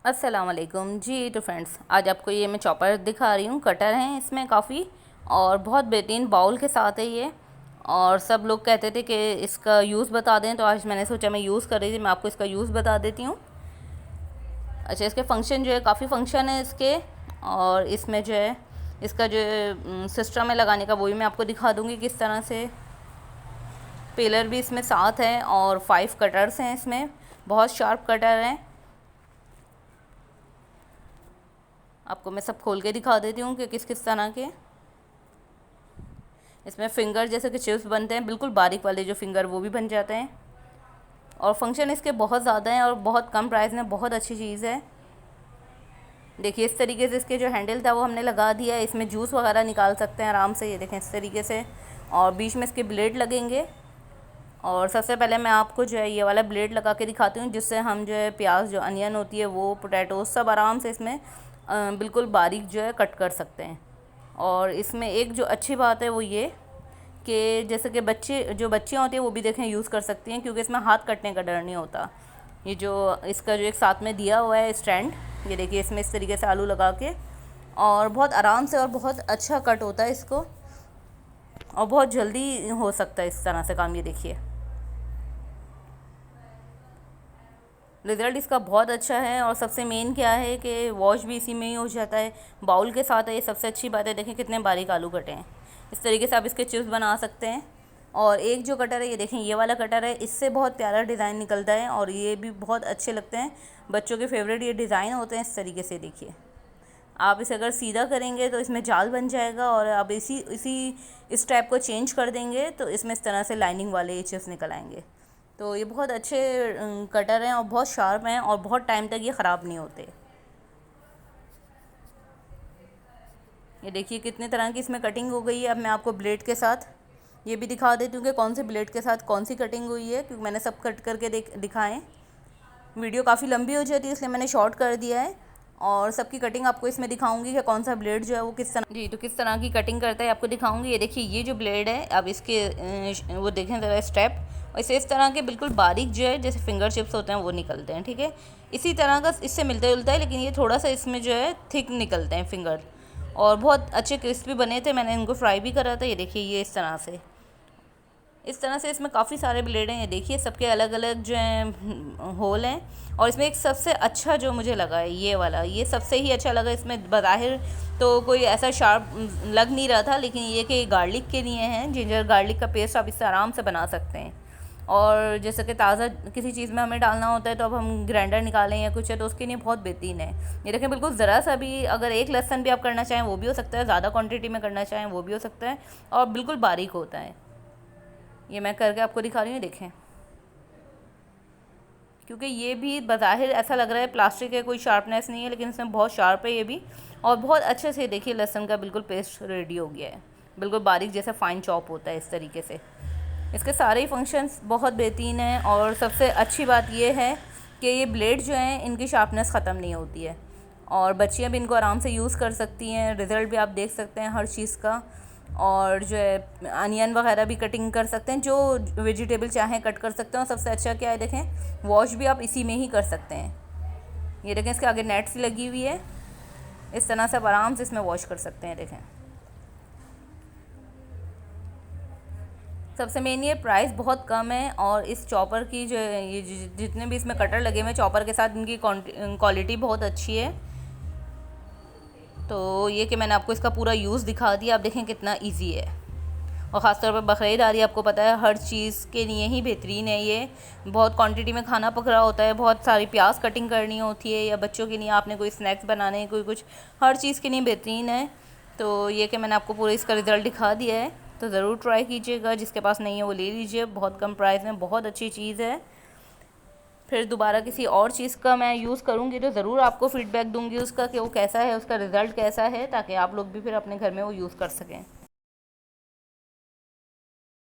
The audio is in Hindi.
अस्सलाम वालेकुम जी। तो फ्रेंड्स, आज आपको ये मैं चॉपर दिखा रही हूँ। कटर हैं इसमें काफ़ी और बहुत बेहतरीन बाउल के साथ है ये। और सब लोग कहते थे कि इसका यूज़ बता दें, तो आज मैंने सोचा मैं यूज़ कर रही थी, मैं आपको इसका यूज़ बता देती हूँ। अच्छा, इसके फंक्शन जो है, काफ़ी फंक्शन है इसके। और इसमें जो है इसका जो सिस्टम है लगाने का, वो भी मैं आपको दिखा दूँगी किस तरह से। पिलर भी इसमें 7 हैं और 5 कटर्स हैं इसमें, बहुत शार्प कटर हैं। आपको मैं सब खोल के दिखा देती हूँ कि किस किस तरह के इसमें फिंगर जैसे कि चिप्स बनते हैं, बिल्कुल बारीक वाले जो फिंगर, वो भी बन जाते हैं। और फंक्शन इसके बहुत ज़्यादा हैं और बहुत कम प्राइस में बहुत अच्छी चीज़ है। देखिए, इस तरीके से इसके जो हैंडल था वो हमने लगा दिया है। इसमें जूस वगैरह निकाल सकते हैं आराम से, ये देखें इस तरीके से। और बीच में इसके ब्लेड लगेंगे। और सबसे पहले मैं आपको जो है ये वाला ब्लेड लगा के दिखाती हूँ, जिससे हम जो है प्याज, जो अनियन होती है, वो पोटैटो, सब आराम से इसमें बिल्कुल बारीक जो है कट कर सकते हैं। और इसमें एक जो अच्छी बात है वो ये कि जैसे कि बच्चियाँ होती हैं वो भी देखें यूज़ कर सकती हैं, क्योंकि इसमें हाथ कटने का डर नहीं होता। ये जो इसका जो एक साथ में दिया हुआ है स्टैंड, ये देखिए, इसमें इस तरीके से आलू लगा के और बहुत आराम से और बहुत अच्छा कट होता है इसको। और बहुत जल्दी हो सकता है इस तरह से काम। ये देखिए, रिज़ल्ट इसका बहुत अच्छा है। और सबसे मेन क्या है कि वॉश भी इसी में ही हो जाता है, बाउल के साथ है। ये सबसे अच्छी बात है। देखें कितने बारीक आलू कटे हैं। इस तरीके से आप इसके चिप्स बना सकते हैं। और एक जो कटर है, ये देखें, ये वाला कटर है, इससे बहुत प्यारा डिज़ाइन निकलता है और ये भी बहुत अच्छे लगते हैं। बच्चों के फेवरेट ये डिज़ाइन होते हैं। इस तरीके से देखिए, आप इसे अगर सीधा करेंगे तो इसमें जाल बन जाएगा, और आप इसी इसी इस टाइप को चेंज कर देंगे तो इसमें इस तरह से लाइनिंग वाले ये चिप्स निकल आएंगे। तो ये बहुत अच्छे कटर हैं और बहुत शार्प हैं और बहुत टाइम तक ये ख़राब नहीं होते। ये देखिए कितने तरह की इसमें कटिंग हो गई है। अब मैं आपको ब्लेड के साथ ये भी दिखा देती हूँ कि कौन से ब्लेड के साथ कौन सी कटिंग हुई है, क्योंकि मैंने सब कट करके दिखाएं। वीडियो काफ़ी लंबी हो जाती है, इसलिए मैंने शॉर्ट कर दिया है। और सबकी कटिंग आपको इसमें दिखाऊंगी कि कौन सा ब्लेड जो है वो किस तरह, जी, तो किस तरह की कटिंग करता है आपको दिखाऊंगी। ये देखिए, ये जो ब्लेड है, अब इसके वो देखें ज़रा स्टेप, और इसे इस तरह के बिल्कुल बारीक जो है जैसे फिंगर चिप्स होते हैं वो निकलते हैं, ठीक है। इसी तरह का इससे मिलता जुलता है, लेकिन ये थोड़ा सा इसमें जो है थिक निकलते हैं फिंगर। और बहुत अच्छे क्रिस्पी बने थे, मैंने इनको फ्राई भी करा था। ये देखिए, ये इस तरह से इसमें काफ़ी सारे ब्लेड हैं। ये देखिए, सबके अलग अलग जो हैं होल हैं। और इसमें एक सबसे अच्छा जो मुझे लगा है ये वाला, ये सबसे ही अच्छा लगा। इसमें बज़ाहिर तो कोई ऐसा शार्प लग नहीं रहा था, लेकिन ये कि गार्लिक के लिए हैं। जिंजर गार्लिक का पेस्ट आप इससे आराम से बना सकते हैं। और जैसे कि ताज़ा किसी चीज़ में हमें डालना होता है, तो अब हम ग्राइंडर निकालें या कुछ है, तो उसके लिए बहुत बेहतरीन है। ये देखें, बिल्कुल ज़रा सा भी, अगर एक लहसन भी आप करना चाहें वो भी हो सकता है, ज़्यादा क्वांटिटी में करना चाहें वो भी हो सकता है। और बिल्कुल बारीक होता है। ये मैं करके आपको दिखा रही हूँ, देखें। क्योंकि ये भी बज़ाहिर ऐसा लग रहा है प्लास्टिक है, कोई शार्पनेस नहीं है, लेकिन इसमें बहुत शार्प है ये भी। और बहुत अच्छे से देखिए, लहसुन का बिल्कुल पेस्ट रेडी हो गया है, बिल्कुल बारीक जैसा फाइन चॉप होता है इस तरीके से। इसके सारे ही फंक्शंस बहुत बेहतरीन हैं। और सबसे अच्छी बात ये है कि ये ब्लेड जो हैं इनकी शार्पनेस ख़त्म नहीं होती है, और बच्चियाँ भी इनको आराम से यूज़ कर सकती हैं। रिज़ल्ट भी आप देख सकते हैं हर चीज़ का। और जो है अनियन वगैरह भी कटिंग कर सकते हैं, जो वेजिटेबल चाहें कट कर सकते हैं। और सबसे अच्छा क्या है, देखें, वॉश भी आप इसी में ही कर सकते हैं। ये देखें, इसके आगे नेट सी लगी हुई है, इस तरह से आप आराम से इसमें वॉश कर सकते हैं। देखें, सबसे मेन ये प्राइस बहुत कम है। और इस चॉपर की जो ये जितने भी इसमें कटर लगे हुए हैं चॉपर के साथ, इनकी क्वालिटी बहुत अच्छी है। तो ये कि मैंने आपको इसका पूरा यूज़ दिखा दिया। आप देखें कितना इजी है। और ख़ासतौर पर बकरीद आ रही है, आपको पता है हर चीज़ के लिए ही बेहतरीन है ये। बहुत क्वांटिटी में खाना पक रहा होता है, बहुत सारी प्याज कटिंग करनी होती है, या बच्चों के लिए आपने कोई स्नैक्स बनाने, कोई कुछ, हर चीज़ के लिए बेहतरीन है। तो ये कि मैंने आपको पूरा इसका रिज़ल्ट दिखा दिया है। तो ज़रूर ट्राई कीजिएगा, जिसके पास नहीं है वो ले लीजिए, बहुत कम प्राइस में बहुत अच्छी चीज़ है। फिर दोबारा किसी और चीज़ का मैं यूज़ करूँगी तो ज़रूर आपको फ़ीडबैक दूँगी उसका, कि वो कैसा है, उसका रिज़ल्ट कैसा है, ताकि आप लोग भी फिर अपने घर में वो यूज़ कर सकें।